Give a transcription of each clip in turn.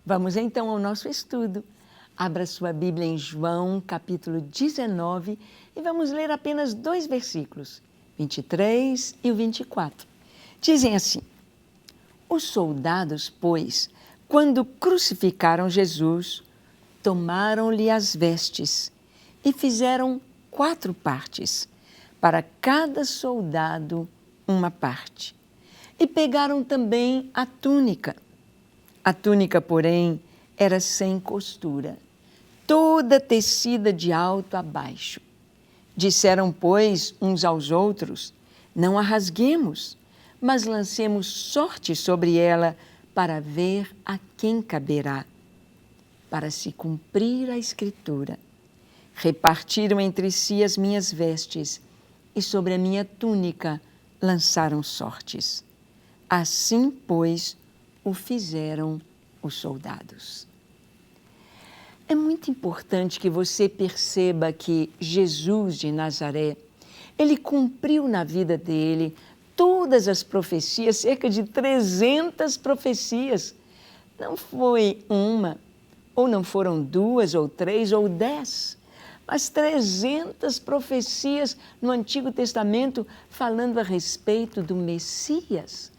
Vamos então ao nosso estudo. Abra sua Bíblia em João, capítulo 19, e vamos ler apenas 2 versículos, 23 e o 24. Dizem assim: Os soldados, pois, quando crucificaram Jesus, tomaram-lhe as vestes e fizeram 4 partes, para cada soldado uma parte. E pegaram também a túnica. A túnica, porém, era sem costura, toda tecida de alto a baixo. Disseram, pois, uns aos outros: Não a rasguemos, mas lancemos sorte sobre ela, para ver a quem caberá. Para se cumprir a Escritura, repartiram entre si as minhas vestes, e sobre a minha túnica lançaram sortes. Assim, pois, o fizeram os soldados. É muito importante que você perceba que Jesus de Nazaré, ele cumpriu na vida dele todas as profecias, cerca de 300 profecias. Não foi uma, ou não foram 2 ou 3 ou 10, mas 300 profecias no Antigo Testamento falando a respeito do Messias,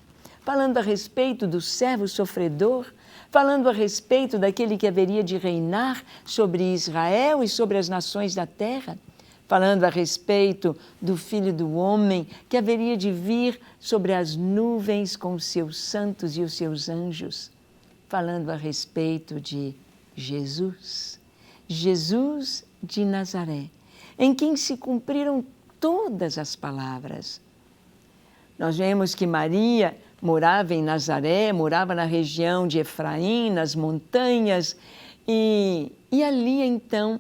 falando a respeito do servo sofredor, falando a respeito daquele que haveria de reinar sobre Israel e sobre as nações da terra, falando a respeito do Filho do Homem que haveria de vir sobre as nuvens com os seus santos e os seus anjos, falando a respeito de Jesus, Jesus de Nazaré, em quem se cumpriram todas as palavras. Nós vemos que Maria morava em Nazaré, morava na região de Efraim, nas montanhas, e ali então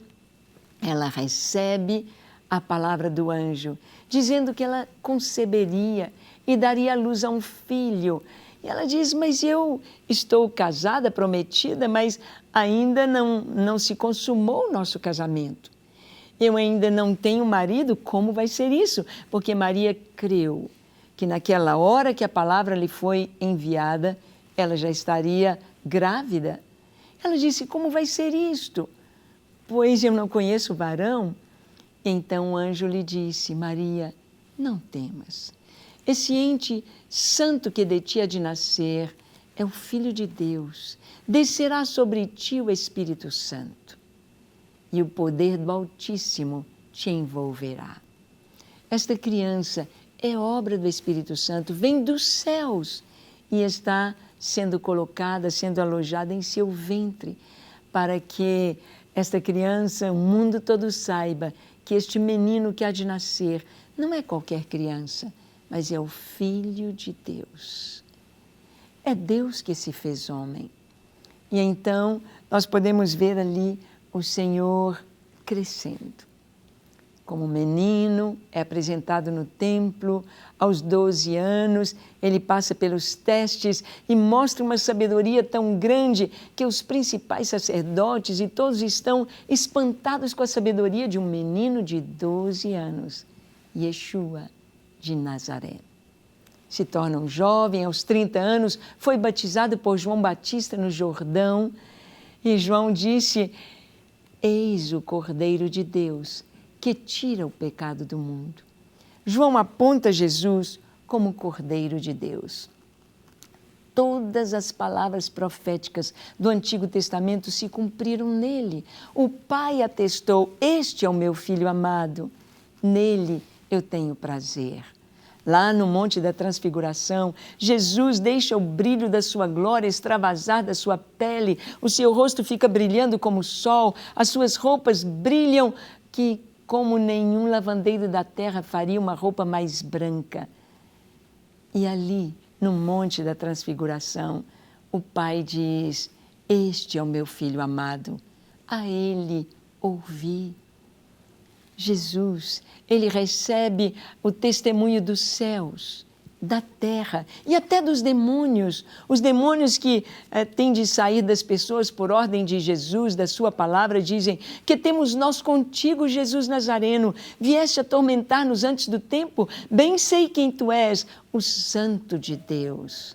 ela recebe a palavra do anjo, dizendo que ela conceberia e daria à luz a um filho. E ela diz, mas eu estou casada, prometida, mas ainda não se consumou o nosso casamento. Eu ainda não tenho marido, como vai ser isso? Porque Maria creu que naquela hora que a palavra lhe foi enviada, ela já estaria grávida. Ela disse, como vai ser isto? Pois eu não conheço varão. Então o anjo lhe disse, Maria, não temas. Esse ente santo que de ti há de nascer é o Filho de Deus. Descerá sobre ti o Espírito Santo, e o poder do Altíssimo te envolverá. Esta criança é obra do Espírito Santo, vem dos céus e está sendo colocada, sendo alojada em seu ventre, para que esta criança, o mundo todo saiba que este menino que há de nascer não é qualquer criança, mas é o Filho de Deus. É Deus que se fez homem. E então nós podemos ver ali o Senhor crescendo. Como menino, é apresentado no templo, aos 12 anos, ele passa pelos testes e mostra uma sabedoria tão grande que os principais sacerdotes e todos estão espantados com a sabedoria de um menino de 12 anos, Yeshua de Nazaré. Se torna um jovem, aos 30 anos, foi batizado por João Batista no Jordão, e João disse, eis o Cordeiro de Deus, que tira o pecado do mundo. João aponta Jesus como o Cordeiro de Deus. Todas as palavras proféticas do Antigo Testamento se cumpriram nele. O Pai atestou, este é o meu Filho amado, nele eu tenho prazer. Lá no Monte da Transfiguração, Jesus deixa o brilho da sua glória extravasar da sua pele, o seu rosto fica brilhando como o sol, as suas roupas brilham que como nenhum lavandeiro da terra faria uma roupa mais branca. E ali, no Monte da Transfiguração, o Pai diz, este é o meu Filho amado, a ele ouvi. Jesus, ele recebe o testemunho dos céus, da terra e até dos demônios. Os demônios que têm de sair das pessoas por ordem de Jesus, da sua palavra, dizem que temos nós contigo, Jesus Nazareno, vieste atormentar-nos antes do tempo, bem sei quem tu és, o Santo de Deus.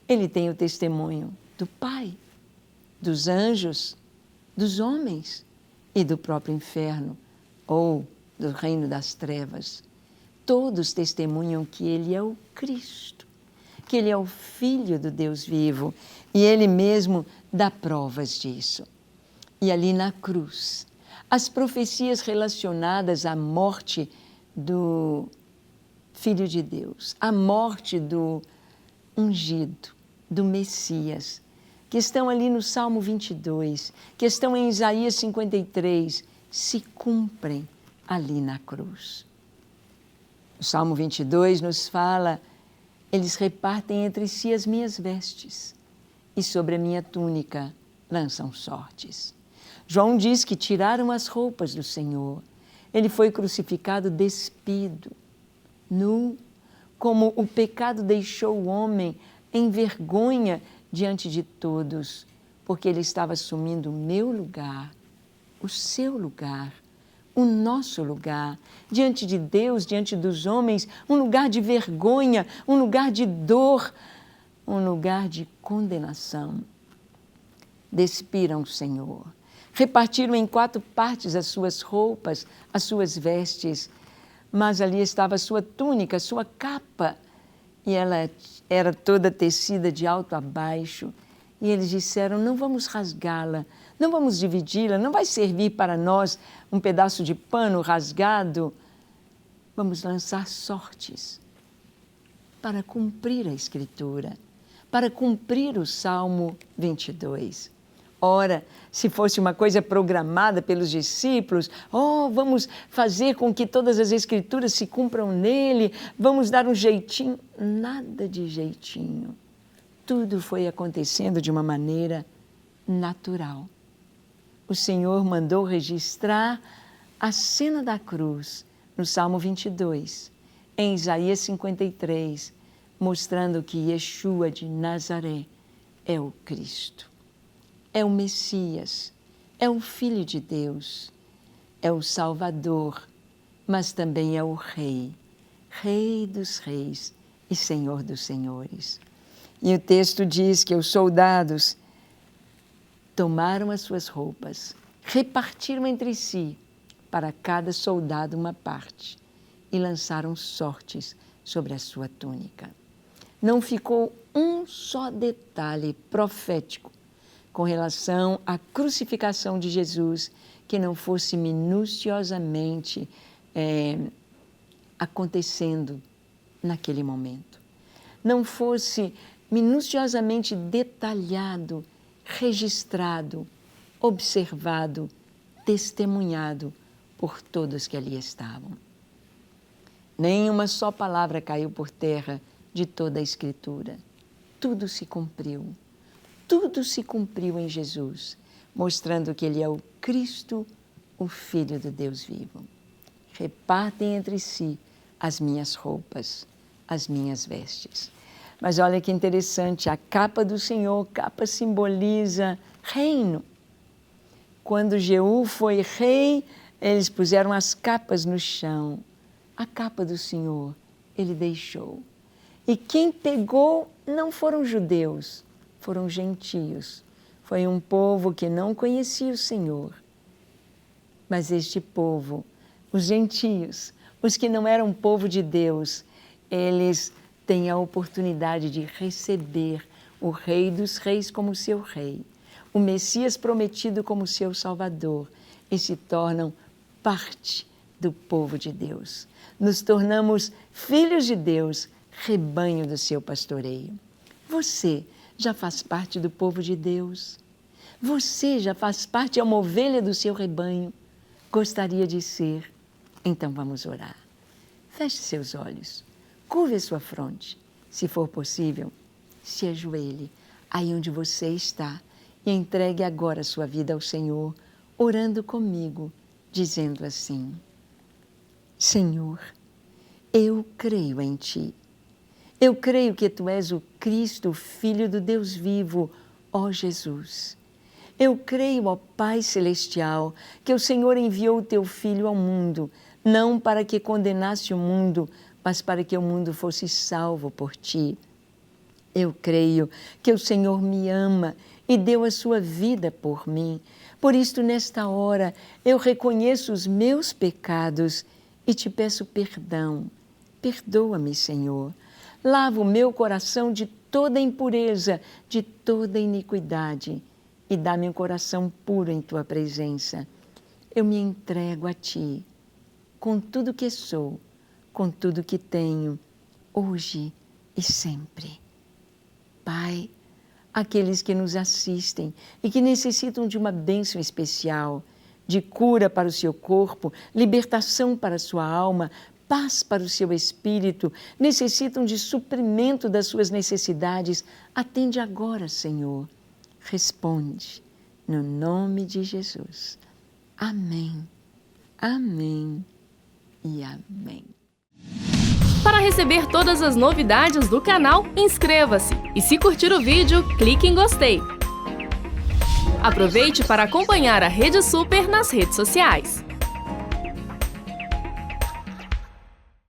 Ele tem o testemunho do Pai. dos anjos, dos homens e do próprio inferno, ou do reino das trevas. Todos testemunham que Ele é o Cristo, que Ele é o Filho do Deus vivo, e Ele mesmo dá provas disso. E ali na cruz, as profecias relacionadas à morte do Filho de Deus, à morte do ungido, do Messias, que estão ali no Salmo 22, que estão em Isaías 53, se cumprem ali na cruz. O Salmo 22 nos fala: eles repartem entre si as minhas vestes e sobre a minha túnica lançam sortes. João diz que tiraram as roupas do Senhor. Ele foi crucificado despido, nu, como o pecado deixou o homem em vergonha diante de todos, porque ele estava assumindo o meu lugar, o seu lugar, o nosso lugar, diante de Deus, diante dos homens, um lugar de vergonha, um lugar de dor, um lugar de condenação. Despiram o Senhor, repartiram em 4 partes as suas roupas, as suas vestes, mas ali estava a sua túnica, a sua capa, e ela era toda tecida de alto a baixo. E eles disseram: não vamos rasgá-la, não vamos dividi-la, não vai servir para nós um pedaço de pano rasgado. Vamos lançar sortes para cumprir a Escritura, para cumprir o Salmo 22. Ora, se fosse uma coisa programada pelos discípulos, vamos fazer com que todas as Escrituras se cumpram nele, vamos dar um jeitinho. Nada de jeitinho. Tudo foi acontecendo de uma maneira natural. O Senhor mandou registrar a cena da cruz no Salmo 22, em Isaías 53, mostrando que Yeshua de Nazaré é o Cristo. É o Messias, é o Filho de Deus, é o Salvador, mas também é o Rei, Rei dos reis e Senhor dos senhores. E o texto diz que os soldados tomaram as suas roupas, repartiram entre si, para cada soldado uma parte, e lançaram sortes sobre a sua túnica. Não ficou um só detalhe profético com relação à crucificação de Jesus, que não fosse minuciosamente acontecendo naquele momento. Não fosse minuciosamente detalhado, registrado, observado, testemunhado por todos que ali estavam. Nem uma só palavra caiu por terra de toda a Escritura. Tudo se cumpriu. Tudo se cumpriu em Jesus, mostrando que Ele é o Cristo, o Filho do Deus vivo. Repartem entre si as minhas roupas, as minhas vestes. Mas olha que interessante, a capa do Senhor, capa simboliza reino. Quando Jeú foi rei, eles puseram as capas no chão. A capa do Senhor, Ele deixou. E quem pegou não foram judeus, foram gentios. Foi um povo que não conhecia o Senhor. Mas este povo, os gentios, os que não eram povo de Deus, eles têm a oportunidade de receber o Rei dos Reis como seu Rei, o Messias prometido como seu Salvador, e se tornam parte do povo de Deus. Nos tornamos filhos de Deus, rebanho do seu pastoreio. Você já faz parte do povo de Deus? Você já faz parte, é uma ovelha do seu rebanho? Gostaria de ser? Então vamos orar. Feche seus olhos, curve a sua fronte. Se for possível, se ajoelhe aí onde você está e entregue agora a sua vida ao Senhor, orando comigo, dizendo assim: Senhor, eu creio em Ti. Eu creio que Tu és o Cristo, o Filho do Deus vivo, ó Jesus. Eu creio, ó Pai Celestial, que o Senhor enviou o Teu Filho ao mundo, não para que condenasse o mundo, mas para que o mundo fosse salvo por Ti. Eu creio que o Senhor me ama e deu a sua vida por mim. Por isto, nesta hora, eu reconheço os meus pecados e te peço perdão. Perdoa-me, Senhor. Lava o meu coração de toda impureza, de toda iniquidade e dá-me um coração puro em tua presença. Eu me entrego a ti, com tudo que sou, com tudo que tenho, hoje e sempre. Pai, aqueles que nos assistem e que necessitam de uma bênção especial, de cura para o seu corpo, libertação para a sua alma, paz para o seu espírito, necessitam de suprimento das suas necessidades, atende agora, Senhor. Responde, no nome de Jesus. Amém, amém e amém. Para receber todas as novidades do canal, inscreva-se e, se curtir o vídeo, clique em gostei. Aproveite para acompanhar a Rede Super nas redes sociais.